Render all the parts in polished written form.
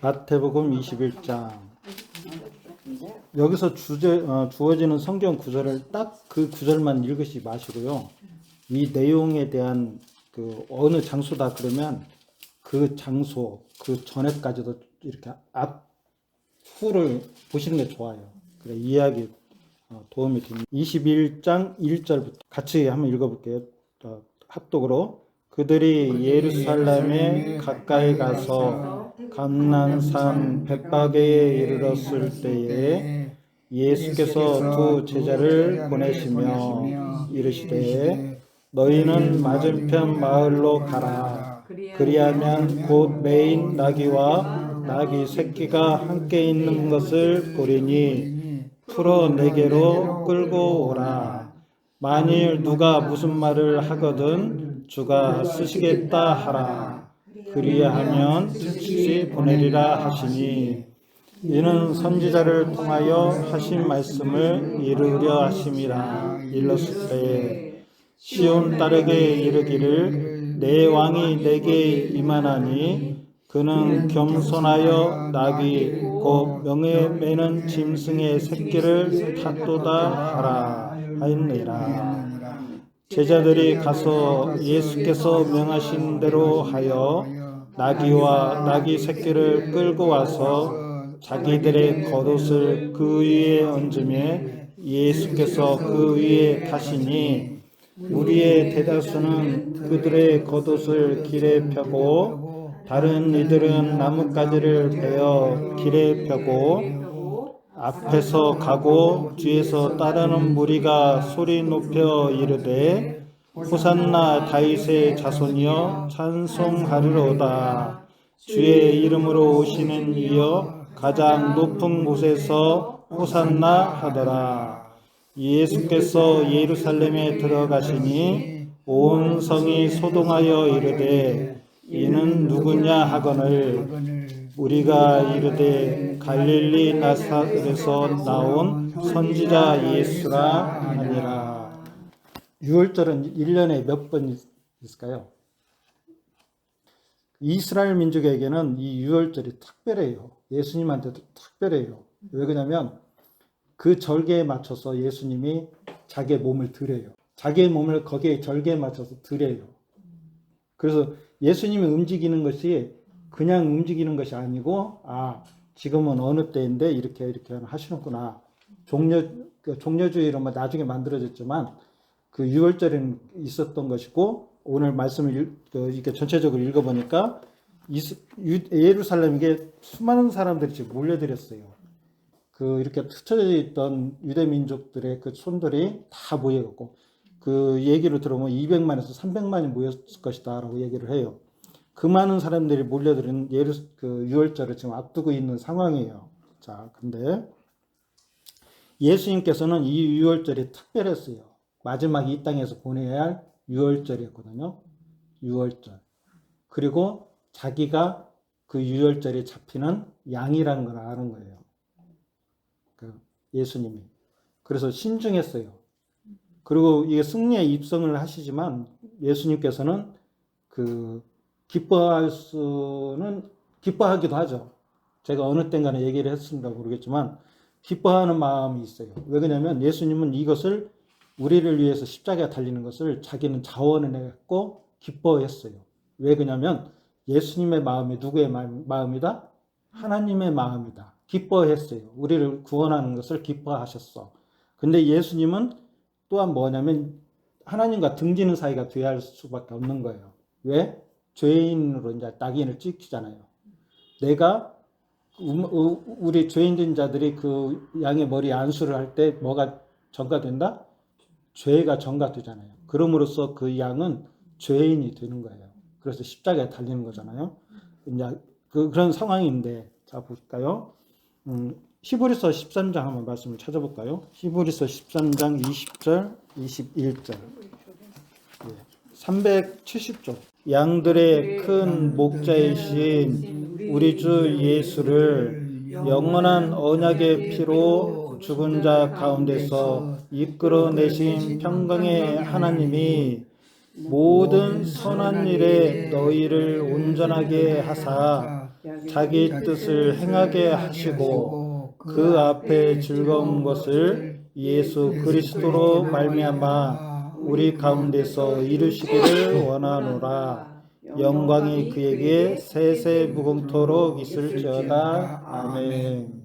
마태복음 21장. 여기서 주어지는 성경 구절을 딱 그 구절만 읽으시 마시고요. 이 내용에 대한 그 어느 장소다 그러면 그 장소, 그 전에까지도 이렇게 후를 보시는 게 좋아요. 그래, 이해하기 도움이 됩니다. 21장 1절부터 같이 한번 읽어볼게요. 합독으로. 그들이 예루살렘에 가까이 가서 감난산 벳바게에 이르렀을 때에 예수께서 두 제자를 보내시며 이르시되 너희는 맞은편 마을로 가라. 그리하면 곧 매인 나귀와 나귀 새끼가 함께 있는 것을 보리니 풀어 내게로 끌고 오라. 만일 누가 무슨 말을 하거든 주가 쓰시겠다 하라. 그리하면 즉시 보내리라 하시니 이는 선지자를 통하여 하신 말씀을 이루려 하심이라. 일렀을 때에 시온 딸에게 이르기를 내 왕이 내게 임하나니 그는 겸손하여 나귀 곧 명예 매는 짐승의 새끼를 탔도다 하라 하였느니라. 제자들이 가서 예수께서 명하신 대로 하여 나귀와 나귀 새끼를 끌고 와서 자기들의 겉옷을 그 위에 얹으며 예수께서 그 위에 타시니 무리의 대다수는 그들의 겉옷을 길에 펴고 다른 이들은 나뭇가지를 베어 길에 펴고 앞에서 가고 뒤에서 따르는 무리가 소리 높여 이르되 호산나 다윗의 자손이여 찬송하리로다. 주의 이름으로 오시는 이여 가장 높은 곳에서 호산나 하더라. 예수께서 예루살렘에 들어가시니 온 성이 소동하여 이르되 이는 누구냐 하거늘 우리가 이르되 갈릴리 나사렛에서 나온 선지자 예수라 하니라. 6월절은 1년에 몇 번 있을까요? 이스라엘 민족에게는 이 6월절이 특별해요. 예수님한테도 특별해요. 왜 그러냐면 그 절개에 맞춰서 예수님이 자기의 몸을 드려요. 자기의 몸을 거기에 절개에 맞춰서 드려요. 그래서 예수님이 움직이는 것이 그냥 움직이는 것이 아니고 지금은 어느 때인데 이렇게 하시는구나. 종려주의로 나중에 만들어졌지만 그 6월절에는 있었던 것이고 오늘 말씀을 이렇게 전체적으로 읽어보니까 예루살렘에 수많은 사람들이 지금 몰려들었어요. 이렇게 흩어져 있던 유대 민족들의 그 손들이 다 모여갖고 그 얘기를 들어보면 200만에서 300만이 모였을 것이다 라고 얘기를 해요. 그 많은 사람들이 몰려드는 그 6월절을 지금 앞두고 있는 상황이에요. 자, 근데 예수님께서는 이 6월절이 특별했어요. 마지막 이 땅에서 보내야 할 6월절이었거든요. 6월절. 그리고 자기가 그 6월절에 잡히는 양이라는 걸 아는 거예요. 예수님이. 그래서 신중했어요. 그리고 이게 승리의 입성을 하시지만 예수님께서는 기뻐하기도 하죠. 제가 어느 땐가는 얘기를 했습니다 모르겠지만 기뻐하는 마음이 있어요. 왜 그러냐면 예수님은 이것을 우리를 위해서 십자가에 달리는 것을 자기는 자원을 했고 기뻐했어요. 왜 그러냐면 예수님의 마음이 누구의 마음이다? 하나님의 마음이다. 기뻐했어요. 우리를 구원하는 것을 기뻐하셨어. 근데 예수님은 또한 뭐냐면 하나님과 등지는 사이가 되어야 할 수밖에 없는 거예요. 왜? 죄인으로 이제 낙인을 찍히잖아요. 내가 우리 죄인된 자들이 그 양의 머리 안수를 할 때 뭐가 전가된다? 죄가 전가되잖아요. 그럼으로써 그 양은 죄인이 되는 거예요. 그래서 십자가에 달리는 거잖아요. 이제 그런 상황인데 자 볼까요? 히브리서 13장 한번 말씀을 찾아볼까요? 히브리서 13장 20절, 21절. 370조. 양들의 큰 목자이신 우리 주 예수를 영원한 언약의 피로 죽은 자 가운데서 이끌어내신 평강의 하나님이 모든 선한 일에 너희를 온전하게 하사 자기 뜻을 행하게 하시고 그 앞에 즐거운 것을 예수 그리스도로 말미암아 우리 가운데서 이루시기를 원하노라. 영광이 그에게 세세무궁토록 있을지어다. 아멘.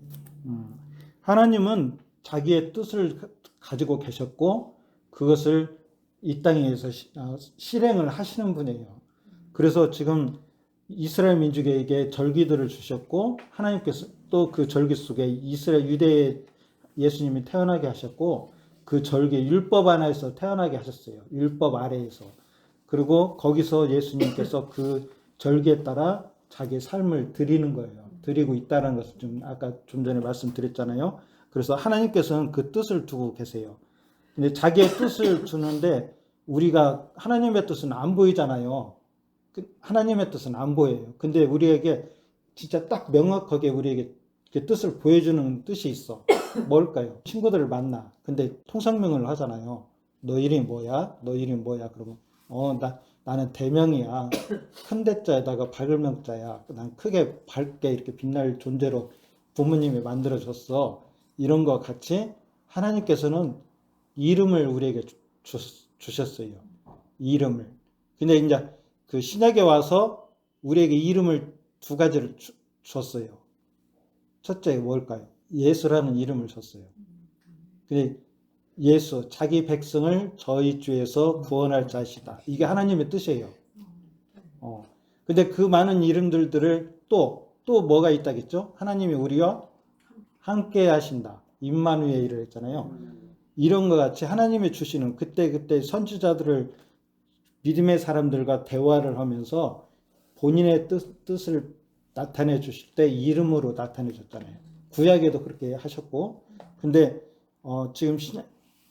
하나님은 자기의 뜻을 가지고 계셨고 그것을 이 땅에서 실행을 하시는 분이에요. 그래서 지금 이스라엘 민족에게 절기들을 주셨고 하나님께서 또 그 절기 속에 이스라엘 유대의 예수님이 태어나게 하셨고 그 절기 율법 안에서 태어나게 하셨어요. 율법 아래에서. 그리고 거기서 예수님께서 그 절기에 따라 자기의 삶을 드리는 거예요. 드리고 있다는 것을 좀 아까 좀 전에 말씀드렸잖아요. 그래서 하나님께서는 그 뜻을 두고 계세요. 근데 자기의 뜻을 주는데 우리가 하나님의 뜻은 안 보이잖아요. 하나님의 뜻은 안 보여요. 근데 우리에게 진짜 딱 명확하게 우리에게 그 뜻을 보여주는 뜻이 있어. 뭘까요? 친구들을 만나. 근데 통성명을 하잖아요. 너 이름이 뭐야? 너 이름이 뭐야? 그러면 나는 대명이야. 큰 대자에다가 밝을 명자야. 난 크게 밝게 이렇게 빛날 존재로 부모님이 만들어줬어. 이런 거 같이 하나님께서는 이름을 우리에게 주셨어요. 이름을. 근데 이제 그 신약에 와서 우리에게 이름을 두 가지를 줬어요. 첫째 뭘까요? 예수라는 이름을 줬어요. 근데 예수, 자기 백성을 저희 주에서 구원할 자시다. 이게 하나님의 뜻이에요. 근데 그 많은 이름들을 또 뭐가 있다겠죠? 하나님이 우리와 함께 하신다. 임마누엘이라고 했잖아요. 이런 것 같이 하나님이 주시는 그때 선지자들을 믿음의 사람들과 대화를 하면서 본인의 뜻을 나타내 주실 때 이름으로 나타내 줬잖아요. 구약에도 그렇게 하셨고, 근데 지금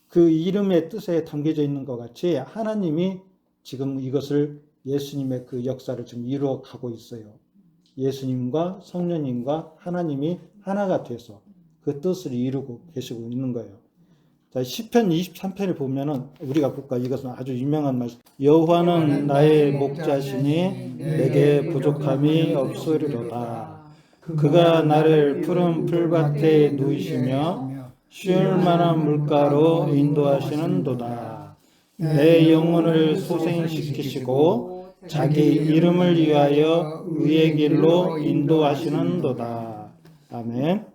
그 이름의 뜻에 담겨져 있는 것 같이 하나님이 지금 이것을 예수님의 그 역사를 지금 이루어 가고 있어요. 예수님과 성령님과 하나님이 하나가 돼서 그 뜻을 이루고 계시고 있는 거예요. 자, 시편 23편을 보면은 우리가 볼까? 이것은 아주 유명한 말씀. 여호와는 나의 목자시니 내게 부족함이 없으리로다. 그가 나를 푸른 풀밭에 누이시며 쉴 만한 물가로 인도하시는도다. 내 영혼을 소생시키시고 자기 이름을 위하여 의의 길로 인도하시는도다. 아멘.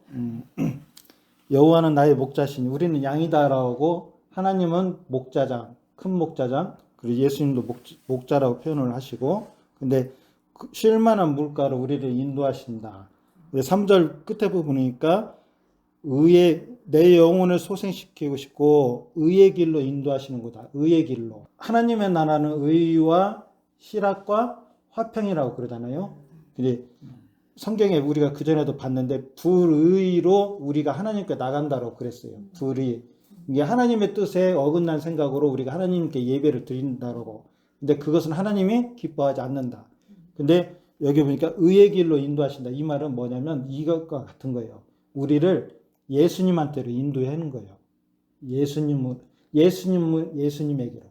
여호와는 나의 목자시니 우리는 양이다라고 하나님은 목자장, 큰 목자장, 그리고 예수님도 목자라고 표현을 하시고, 근데 쉴 만한 물가로 우리를 인도하신다. 3절 끝에 보니까 내 영혼을 소생시키고 싶고 의의 길로 인도하시는 거다. 의의 길로. 하나님의 나라는 의와 희락과 화평이라고 그러잖아요. 근데 성경에 우리가 그전에도 봤는데 불의로 우리가 하나님께 나간다고 그랬어요. 불의. 이게 하나님의 뜻에 어긋난 생각으로 우리가 하나님께 예배를 드린다고. 근데 그것은 하나님이 기뻐하지 않는다. 근데 여기 보니까 의의 길로 인도하신다. 이 말은 뭐냐면 이것과 같은 거예요. 우리를 예수님한테로 인도하는 거예요. 예수님에게로.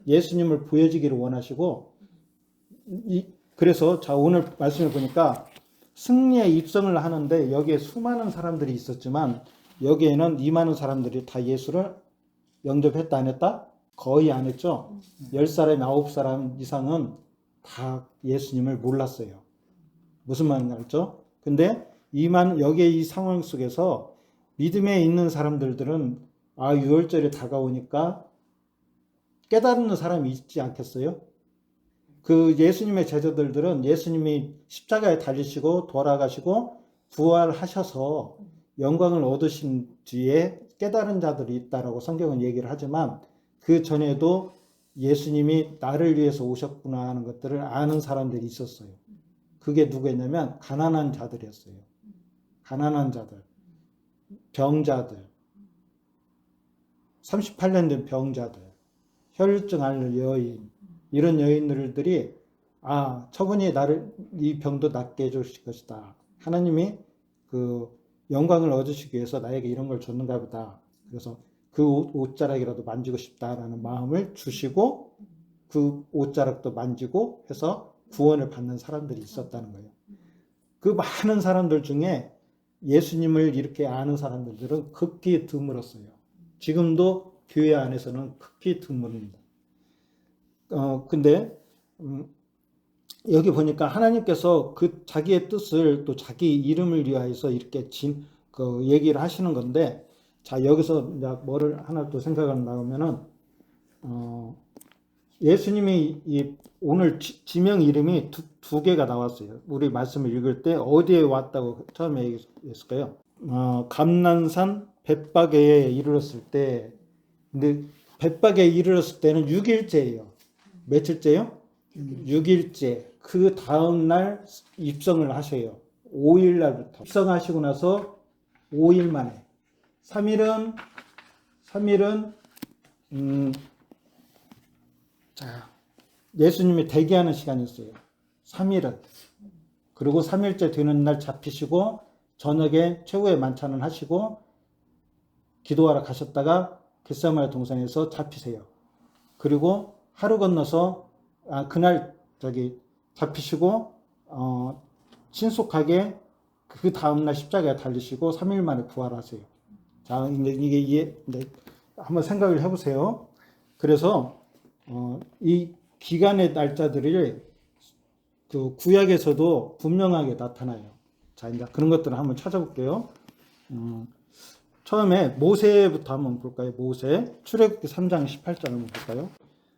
예수님을 보여지기를 원하시고, 그래서 자, 오늘 말씀을 보니까 승리에 입성을 하는데 여기에 수많은 사람들이 있었지만 여기에는 이 많은 사람들이 다 예수를 영접했다 안 했다? 거의 안 했죠. 10사람, 9사람 이상은 다 예수님을 몰랐어요. 무슨 말인지 알죠? 근데 여기에 이 상황 속에서 믿음에 있는 사람들은 유월절이 다가오니까 깨달는 사람이 있지 않겠어요? 그 예수님의 제자들은 예수님이 십자가에 달리시고 돌아가시고 부활하셔서 영광을 얻으신 뒤에 깨달은 자들이 있다라고 성경은 얘기를 하지만 그 전에도 예수님이 나를 위해서 오셨구나 하는 것들을 아는 사람들이 있었어요. 그게 누구였냐면 가난한 자들이었어요. 가난한 자들, 병자들, 38년 된 병자들, 혈루증 앓는 여인, 이런 여인들이 저분이 나를 이 병도 낫게 해주실 것이다. 하나님이 그 영광을 얻으시기 위해서 나에게 이런 걸 줬는가 보다. 그래서 그 옷자락이라도 만지고 싶다라는 마음을 주시고 그 옷자락도 만지고 해서 구원을 받는 사람들이 있었다는 거예요. 그 많은 사람들 중에 예수님을 이렇게 아는 사람들은 극히 드물었어요. 지금도 교회 안에서는 극히 드뭅니다. 근데 여기 보니까 하나님께서 그 자기의 뜻을 또 자기 이름을 위하여서 이렇게 그 얘기를 하시는 건데, 자, 여기서 이제 뭐를 하나 또 생각을 나오면은, 예수님이 오늘 지명 이름이 두 개가 나왔어요. 우리 말씀을 읽을 때 어디에 왔다고 처음에 얘기했을까요? 감난산 벳바게에 이르렀을 때, 근데 벳바게에 이르렀을 때는 6일째예요. 며칠째요? 6일째. 그 다음날 입성을 하셔요. 5일날부터. 입성하시고 나서 5일 만에. 3일은, 자, 예수님이 대기하는 시간이었어요. 3일은. 그리고 3일째 되는 날 잡히시고, 저녁에 최후의 만찬을 하시고, 기도하러 가셨다가 겟세마네 동산에서 잡히세요. 그리고 하루 건너서, 그날 잡히시고, 신속하게 그 다음날 십자가에 달리시고 3일 만에 부활하세요. 자, 이게 한번 생각을 해보세요. 그래서 이 기간의 날짜들이 그 구약에서도 분명하게 나타나요. 자, 이제 그런 것들을 한번 찾아볼게요. 처음에 모세부터 한번 볼까요? 모세 출애굽기 3장 18절 한번 볼까요?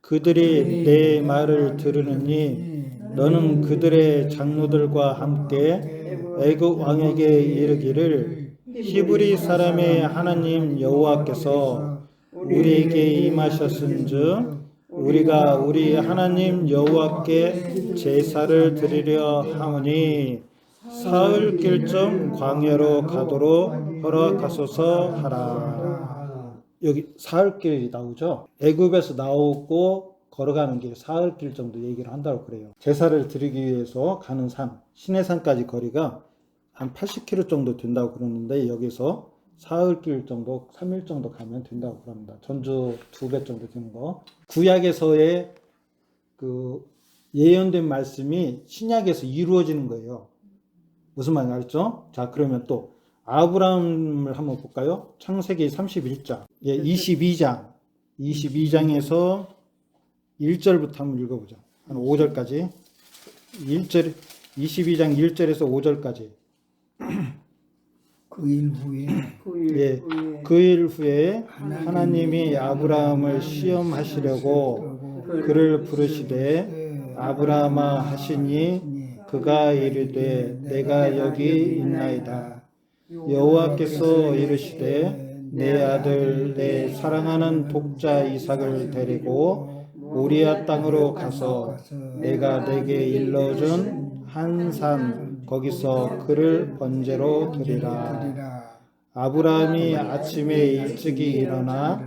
그들이 내 말을 들으느니 너는 그들의 장로들과 함께 애굽 왕에게 이르기를 히브리 사람의 하나님 여호와께서 우리에게 임하셨은즉 우리가 우리 하나님 여호와께 제사를 드리려 하오니 사흘 길쯤 광야로 가도록 허락하소서 하라. 여기 사흘길이 나오죠. 애굽에서 나오고 걸어가는 길 사흘길 정도 얘기를 한다고 그래요. 제사를 드리기 위해서 가는 산, 시내산까지 거리가 한 80km 정도 된다고 그러는데 여기서 사흘길 정도, 3일 정도 가면 된다고 그럽니다. 전주 2배 정도 되는 거. 구약에서의 그 예언된 말씀이 신약에서 이루어지는 거예요. 무슨 말인지 알죠? 자, 그러면 또 아브라함을 한번 볼까요? 창세기 31장, 22장에서 1절부터 한번 읽어보자. 한 5절까지. 22장 1절에서 5절까지. 그 일 후에 하나님이 아브라함을 시험하시려고 그를 부르시되 아브라함아 하시니 그가 이르되 내가 여기 있나이다. 여호와께서 이르시되 내 아들 내 사랑하는 독자 이삭을 데리고 모리아 땅으로 가서 내가 내게 일러준 한 산 거기서 그를 번제로 드리라. 아브라함이 아침에 일찍이 일어나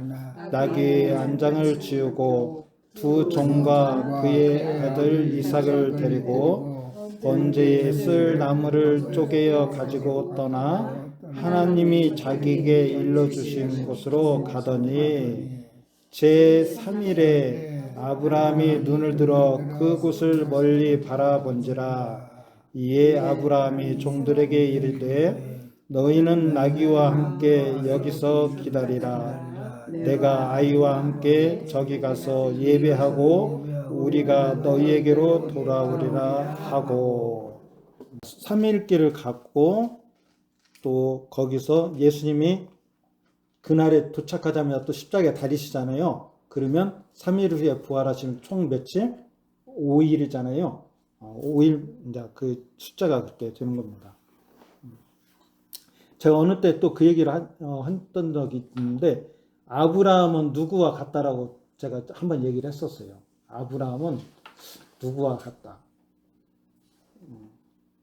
나귀의 안장을 지우고 두 종과 그의 아들 이삭을 데리고 번제에 쓸 나무를 쪼개어 가지고 떠나 하나님이 자기에게 일러주신 곳으로 가더니 제3일에 아브라함이 눈을 들어 그곳을 멀리 바라본지라. 이에 아브라함이 종들에게 이르되 너희는 나귀와 함께 여기서 기다리라. 내가 아이와 함께 저기 가서 예배하고 우리가 너희에게로 돌아오리라 하고. 3일 길을 갔고 또 거기서 예수님이 그날에 도착하자마자 또 십자가에 달리시잖아요. 그러면 3일 후에 부활하시면 총 며칠? 5일이잖아요. 5일 이제 그 숫자가 그렇게 되는 겁니다. 제가 어느 때 또 그 얘기를 했던 적이 있는데 아브라함은 누구와 같다라고 제가 한번 얘기를 했었어요. 아브라함은 누구와 같다.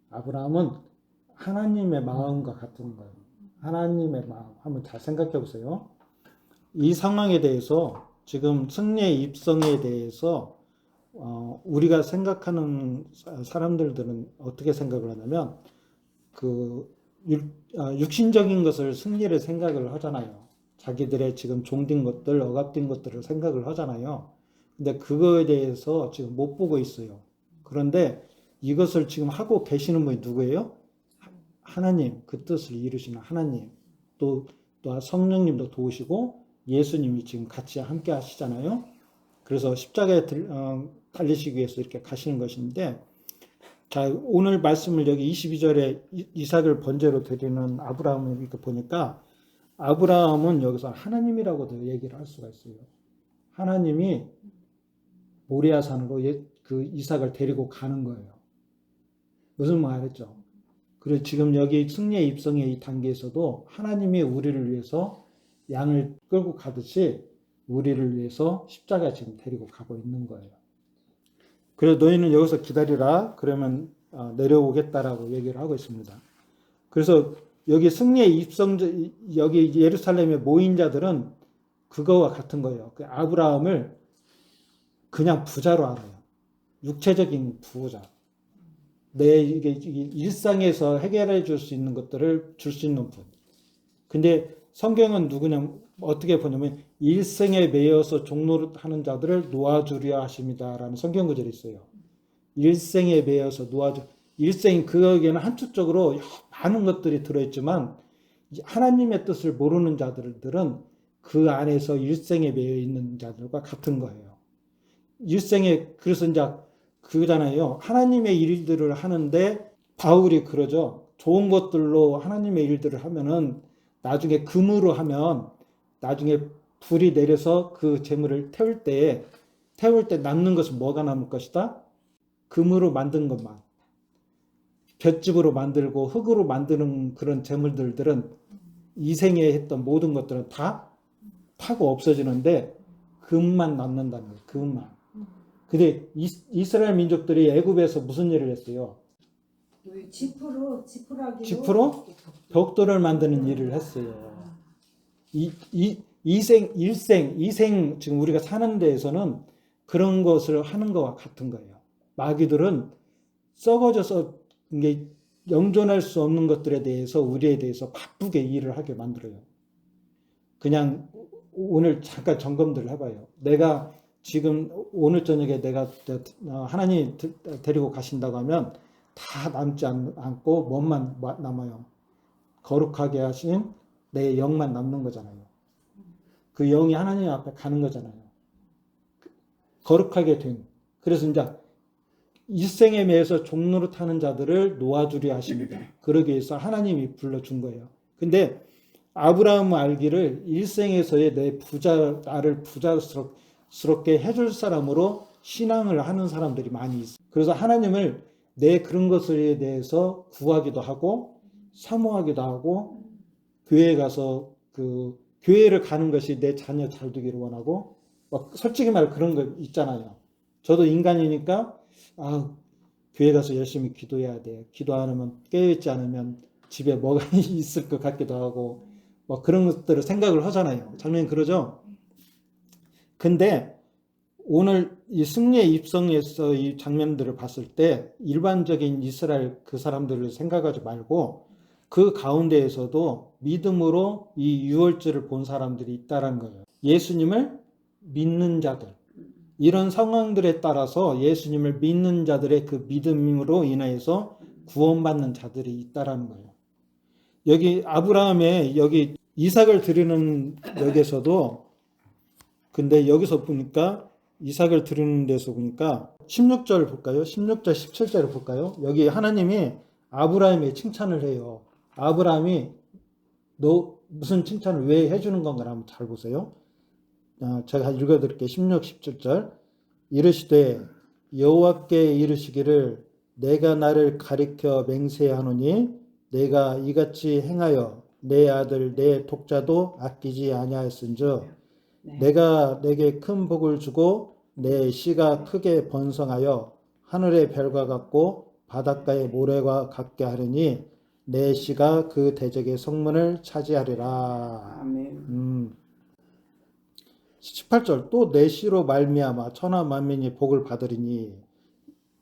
아브라함은 하나님의 마음과 같은 거예요. 하나님의 마음. 한번 잘 생각해 보세요. 이 상황에 대해서 지금 승리의 입성에 대해서 우리가 생각하는 사람들은 어떻게 생각을 하냐면 그 육신적인 것을 승리를 생각을 하잖아요. 자기들의 지금 종된 것들, 억압된 것들을 생각을 하잖아요. 근데 그거에 대해서 지금 못 보고 있어요. 그런데 이것을 지금 하고 계시는 분이 누구예요? 하나님, 그 뜻을 이루시는 하나님, 또 성령님도 도우시고 예수님이 지금 같이 함께 하시잖아요. 그래서 십자가에 달리시기 위해서 이렇게 가시는 것인데, 자, 오늘 말씀을 여기 22절에 이삭을 번제로 드리는 아브라함을 이렇게 보니까, 아브라함은 여기서 하나님이라고도 얘기를 할 수가 있어요. 하나님이 모리아 산으로 그 이삭을 데리고 가는 거예요. 무슨 말이죠? 그리고 지금 여기 승리의 입성의 이 단계에서도 하나님이 우리를 위해서 양을 끌고 가듯이 우리를 위해서 십자가에 지금 데리고 가고 있는 거예요. 그래서 너희는 여기서 기다리라. 그러면 내려오겠다라고 얘기를 하고 있습니다. 그래서 여기 승리의 입성, 여기 예루살렘에 모인 자들은 그거와 같은 거예요. 그 아브라함을 그냥 부자로 알아요. 육체적인 부자. 내 일상에서 해결해 줄 수 있는 것들을 줄 수 있는 분. 근데 성경은 누구냐, 어떻게 보냐면, 일생에 매여서 종노릇하는 자들을 놓아주려 하십니다라는 성경 구절이 있어요. 일생에 매여서 일생 그에게는 한축적으로 많은 것들이 들어있지만, 하나님의 뜻을 모르는 자들은 그 안에서 일생에 매여 있는 자들과 같은 거예요. 일생에, 그래서 이제 그잖아요. 하나님의 일들을 하는데 바울이 그러죠. 좋은 것들로 하나님의 일들을 하면은 나중에 금으로 하면 나중에 불이 내려서 그 재물을 태울 때 남는 것은 뭐가 남을 것이다? 금으로 만든 것만. 볏짚으로 만들고 흙으로 만드는 그런 재물들은 이 생에 했던 모든 것들은 다 타고 없어지는데 금만 남는다는 거예요. 금만. 근데 이스라엘 민족들이 애굽에서 무슨 일을 했어요? 지프로 벽돌을 만드는 일을 했어요. 일생 지금 우리가 사는 데에서는 그런 것을 하는 것과 같은 거예요. 마귀들은 썩어져서 이게 영존할 수 없는 것들에 대해서 우리에 대해서 바쁘게 일을 하게 만들어요. 그냥 오늘 잠깐 점검들 해봐요. 내가 지금 오늘 저녁에 내가 하나님 데리고 가신다고 하면 다 남지 않고 뭐만 남아요? 거룩하게 하신 내 영만 남는 거잖아요. 그 영이 하나님 앞에 가는 거잖아요. 거룩하게 된. 그래서 이제 일생에 매여서 종노릇 하는 자들을 놓아주려 하십니다. 그러기 위해서 하나님이 불러준 거예요. 근데 아브라함은 알기를 일생에서의 나를 부자스럽게 해줄 사람으로 신앙을 하는 사람들이 많이 있어요. 그래서 하나님을 내 그런 것에 대해서 구하기도 하고 사모하기도 하고 교회에 가서 교회를 가는 것이 내 자녀 잘 되기를 원하고 막 솔직히 말 그런 거 있잖아요. 저도 인간이니까 교회 가서 열심히 기도해야 돼. 기도 안 하면 깨어있지 않으면 집에 뭐가 있을 것 같기도 하고 뭐 그런 것들을 생각을 하잖아요. 장로님 그러죠? 근데 오늘 이 승리의 입성에서 이 장면들을 봤을 때 일반적인 이스라엘 그 사람들을 생각하지 말고 그 가운데에서도 믿음으로 이 유월절을 본 사람들이 있다는 거예요. 예수님을 믿는 자들. 이런 상황들에 따라서 예수님을 믿는 자들의 그 믿음으로 인하여서 구원받는 자들이 있다라는 거예요. 여기 아브라함의 여기 이삭을 드리는 여기에서도 근데 여기서 보니까 이삭을 드리는 데서 보니까 16절 볼까요? 16절 17절을 볼까요? 여기 하나님이 아브라함의 칭찬을 해요. 아브라함이 너 무슨 칭찬을 왜 해주는 건가 한번 잘 보세요. 제가 읽어드릴게요. 16, 17절 이르시되 여호와께 이르시기를 내가 나를 가리켜 맹세하노니 내가 이같이 행하여 내 아들 내 독자도 아끼지 아니하였은즉 내가 내게 큰 복을 주고 내 씨가 크게 번성하여 하늘의 별과 같고 바닷가의 모래와 같게 하리니 내 씨가 그 대적의 성문을 차지하리라. 아멘. 18절 또 내 씨로 말미암아 천하 만민이 복을 받으리니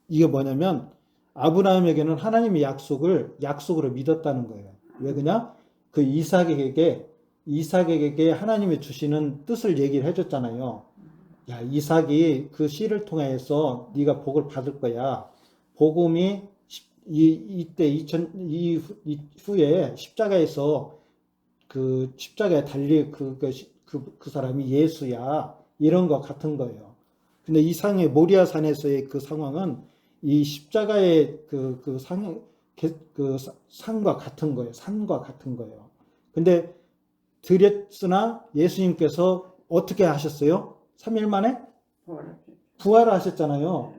이게 뭐냐면 아브라함에게는 하나님의 약속으로 믿었다는 거예요. 왜 그냐? 그 이삭에게 하나님이 주시는 뜻을 얘기를 해줬잖아요. 야, 이삭이 그 씨를 통해서 네가 복을 받을 거야. 복음이 이때 이후에 십자가에서 그 십자가에 달릴 그 사람이 예수야. 이런 거 같은 거예요. 근데 이 상의 모리아 산에서의 그 상황은 이 십자가의 상과 같은 거예요. 산과 같은 거예요. 근데 드렸으나 예수님께서 어떻게 하셨어요? 3일 만에 부활하셨잖아요.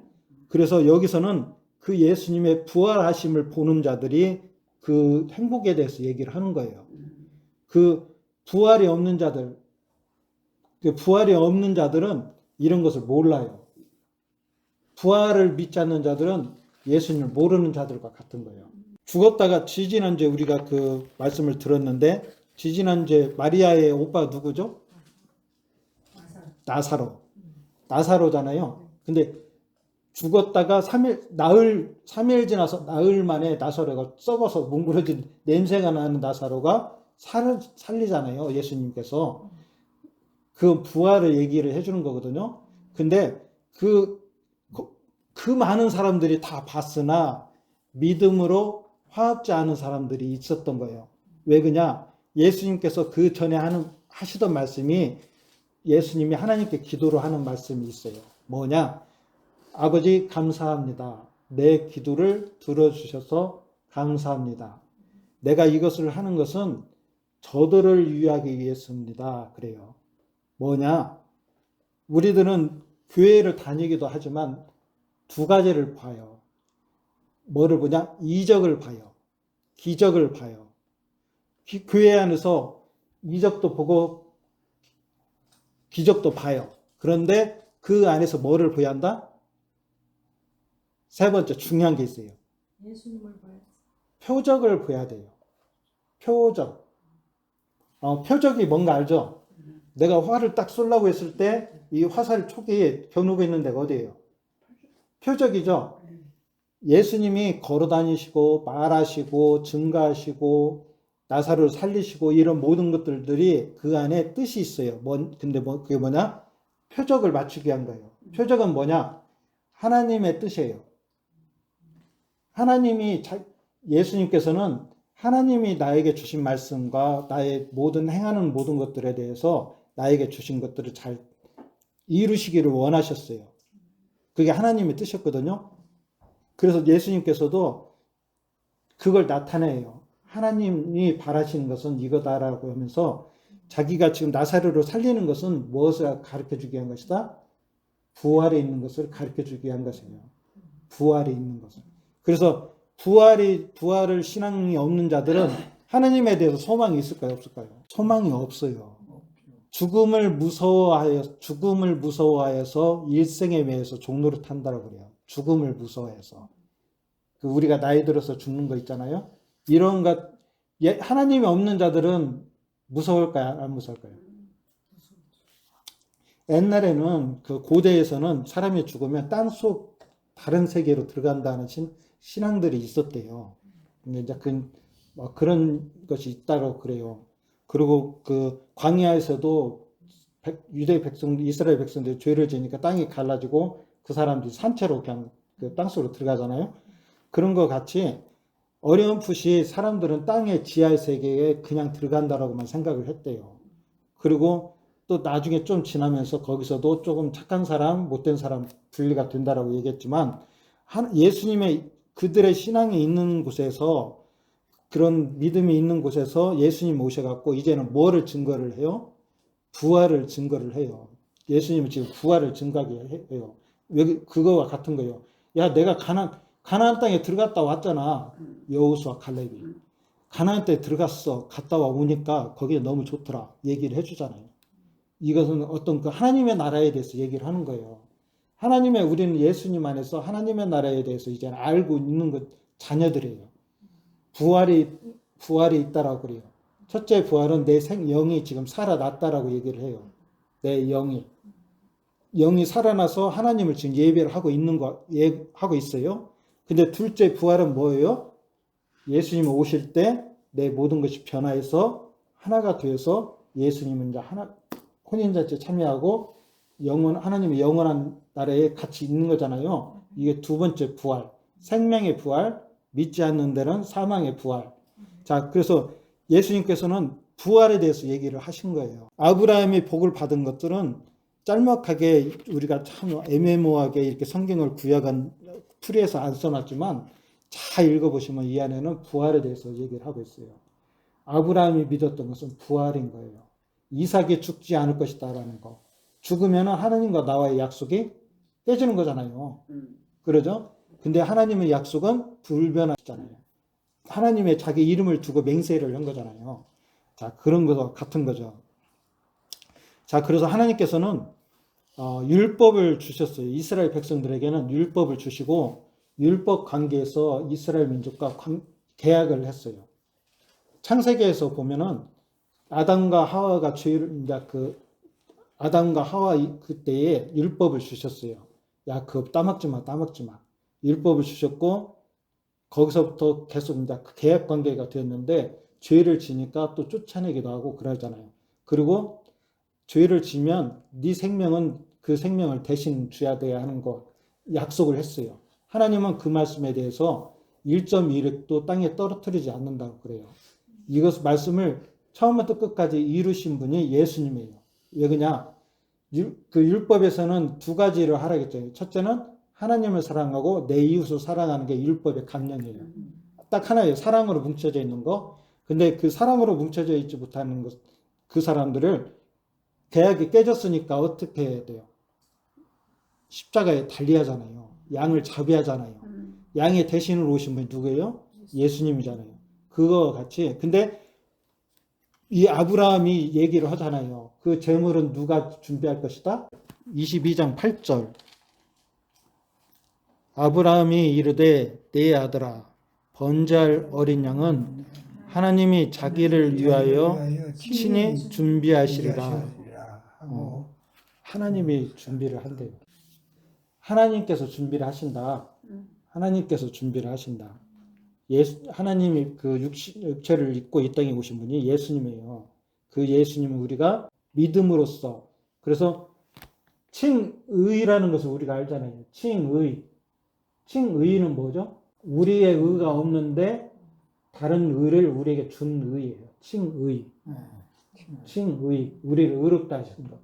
그래서 여기서는 그 예수님의 부활하심을 보는 자들이 그 행복에 대해서 얘기를 하는 거예요. 그 부활이 없는 자들은 이런 것을 몰라요. 부활을 믿지 않는 자들은 예수님을 모르는 자들과 같은 거예요. 죽었다가 지지난주에 우리가 그 말씀을 들었는데, 지지난주에 마리아의 오빠가 누구죠? 나사로잖아요. 근데 죽었다가 3일 지나서 나흘 만에 나사로가 썩어서 뭉그러진 냄새가 나는 나사로가 살리잖아요. 예수님께서. 그 부활을 얘기를 해주는 거거든요. 근데 그 많은 사람들이 다 봤으나 믿음으로 화합지 않은 사람들이 있었던 거예요. 왜 그냐? 예수님께서 그 전에 하시던 말씀이 예수님이 하나님께 기도로 하는 말씀이 있어요. 뭐냐? 아버지 감사합니다. 내 기도를 들어주셔서 감사합니다. 내가 이것을 하는 것은 저들을 위하기 위해서입니다. 그래요. 뭐냐? 우리들은 교회를 다니기도 하지만 두 가지를 봐요. 뭐를 보냐? 이적을 봐요. 기적을 봐요. 교회 안에서 이적도 보고 기적도 봐요. 그런데 그 안에서 뭐를 보여야 한다? 세 번째 중요한 게 있어요. 예수님을 봐야 표적을 봐야 돼요. 표적. 표적이 뭔가 알죠? 내가 화를 딱 쏘려고 했을 때 이 화살 촉이 겨누고 있는 데가 어디예요? 표적이죠. 예수님이 걸어 다니시고 말하시고 증가하시고 나사로를 살리시고 이런 모든 것들이 그 안에 뜻이 있어요. 근데 그게 뭐냐? 표적을 맞추기 위한 거예요. 표적은 뭐냐? 하나님의 뜻이에요. 예수님께서는 하나님이 나에게 주신 말씀과 나의 행하는 모든 것들에 대해서 나에게 주신 것들을 잘 이루시기를 원하셨어요. 그게 하나님의 뜻이었거든요. 그래서 예수님께서도 그걸 나타내요. 하나님이 바라시는 것은 이거다라고 하면서 자기가 지금 나사로를 살리는 것은 무엇을 가르쳐 주기 위한 것이다? 부활에 있는 것을 가르쳐 주기 위한 것이에요. 부활에 있는 것을. 그래서 부활을 신앙이 없는 자들은 하나님에 대해서 소망이 있을까요? 없을까요? 소망이 없어요. 죽음을 무서워하여서 일생에 매여서 종로를 탄다고 그래요. 죽음을 무서워해서. 우리가 나이 들어서 죽는 거 있잖아요. 이런 것, 하나님이 없는 자들은 무서울까요? 안 무서울까요? 옛날에는 그 고대에서는 사람이 죽으면 땅속 다른 세계로 들어간다는 신앙들이 있었대요. 근데 이제 그런 것이 있다고 그래요. 그리고 그 광야에서도 이스라엘 백성들이 죄를 지니까 땅이 갈라지고 그 사람들이 산채로 그냥 그 땅속으로 들어가잖아요. 그런 것 같이 어렴풋이 사람들은 땅의 지하 세계에 그냥 들어간다라고만 생각을 했대요. 그리고 또 나중에 좀 지나면서 거기서도 조금 착한 사람, 못된 사람 분리가 된다라고 얘기했지만 예수님의 그들의 신앙이 있는 곳에서 그런 믿음이 있는 곳에서 예수님 오셔갖고 이제는 뭐를 증거를 해요? 부활을 증거를 해요. 예수님은 지금 부활을 증거하게 해요. 왜 그거와 같은 거예요. 야, 내가 가나안 땅에 들어갔다 왔잖아. 여호수아 갈렙이. 가나안 땅에 들어갔어. 갔다 오니까 거기에 너무 좋더라. 얘기를 해주잖아요. 이것은 어떤 그 하나님의 나라에 대해서 얘기를 하는 거예요. 우리는 예수님 안에서 하나님의 나라에 대해서 이제 알고 있는 것 자녀들이에요. 부활이 있다라고 그래요. 첫째 부활은 내 영이 지금 살아났다라고 얘기를 해요. 내 영이 살아나서 하나님을 지금 예배를 하고 하고 있어요. 근데 둘째 부활은 뭐예요? 예수님 오실 때 내 모든 것이 변화해서 하나가 되어서 예수님은 이제 혼인잔치에 참여하고 하나님의 영원한 나라에 같이 있는 거잖아요. 이게 두 번째 부활, 생명의 부활, 믿지 않는 데는 사망의 부활. 자, 그래서 예수님께서는 부활에 대해서 얘기를 하신 거예요. 아브라함이 복을 받은 것들은 짤막하게 우리가 참 애매모호하게 이렇게 성경을 구약한 풀이해서 안 써놨지만 잘 읽어보시면 이 안에는 부활에 대해서 얘기를 하고 있어요. 아브라함이 믿었던 것은 부활인 거예요. 이삭이 죽지 않을 것이다라는 거. 죽으면 하나님과 나와의 약속이 깨지는 거잖아요. 그러죠? 근데 하나님의 약속은 불변하시잖아요. 하나님의 자기 이름을 두고 맹세를 한 거잖아요. 자, 그런 것과 같은 거죠. 자, 그래서 하나님께서는 율법을 주셨어요. 이스라엘 백성들에게는 율법을 주시고 율법 관계에서 이스라엘 민족과 계약을 했어요. 창세기에서 보면은 아담과 하와가 죄를 이제 아담과 하와 그때에 율법을 주셨어요. 야, 그거 따먹지 마, 따먹지 마. 율법을 주셨고 거기서부터 계속 이제 계약 관계가 되었는데 죄를 지니까 또 쫓아내기도 하고 그러잖아요. 그리고 죄를 지면 네 생명은 그 생명을 대신 줘야 돼야 하는 거 약속을 했어요. 하나님은 그 말씀에 대해서 1.1획도 땅에 떨어뜨리지 않는다고 그래요. 이것 말씀을 처음부터 끝까지 이루신 분이 예수님이에요. 왜 그러냐? 그 율법에서는 두 가지를 하라 했잖아요. 첫째는 하나님을 사랑하고 내 이웃을 사랑하는 게 율법의 강령이에요. 딱 하나예요. 사랑으로 뭉쳐져 있는 거. 근데 그 사랑으로 뭉쳐져 있지 못하는 것, 그 사람들을 계약이 깨졌으니까 어떻게 해야 돼요? 십자가에 달리하잖아요. 양을 자비하잖아요. 양의 대신으로 오신 분이 누구예요? 예수님이잖아요. 그거 같이. 근데 이 아브라함이 얘기를 하잖아요. 그 재물은 누가 준비할 것이다? 22장 8절. 아브라함이 이르되 내 아들아 번제할 어린 양은 하나님이 자기를 위하여 친히 준비하시리라. 하나님이 준비를 한대요. 하나님께서 준비를 하신다. 하나님께서 준비를 하신다. 하나님이 그 육체를 입고 이 땅에 오신 분이 예수님이에요. 그 예수님은 우리가 믿음으로써, 그래서 칭의라는 것을 우리가 알잖아요. 칭의. 칭의는 뭐죠? 우리의 의가 없는데 다른 의를 우리에게 준 의예요. 칭의. 칭의. 우리를 의롭다 하신 것.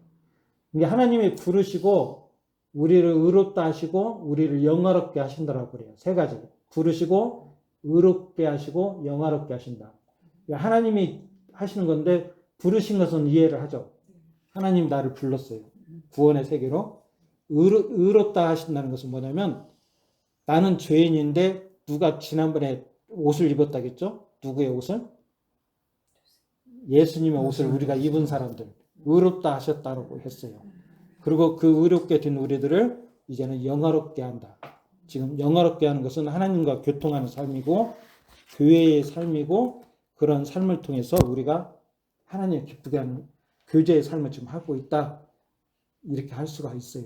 이게 하나님이 부르시고 우리를 의롭다 하시고 우리를 영화롭게 하신다라고 그래요. 세 가지. 부르시고 의롭게 하시고 영화롭게 하신다. 하나님이 하시는 건데 부르신 것은 이해를 하죠. 하나님 나를 불렀어요. 구원의 세계로. 의롭다 하신다는 것은 뭐냐면 나는 죄인인데 누가 지난번에 옷을 입었다겠죠? 누구의 옷을? 예수님의 옷을 우리가 입은 사람들. 의롭다 하셨다고 했어요. 그리고 그 의롭게 된 우리들을 이제는 영화롭게 한다. 지금 영화롭게 하는 것은 하나님과 교통하는 삶이고 교회의 삶이고 그런 삶을 통해서 우리가 하나님을 기쁘게 하는 교제의 삶을 지금 하고 있다. 이렇게 할 수가 있어요.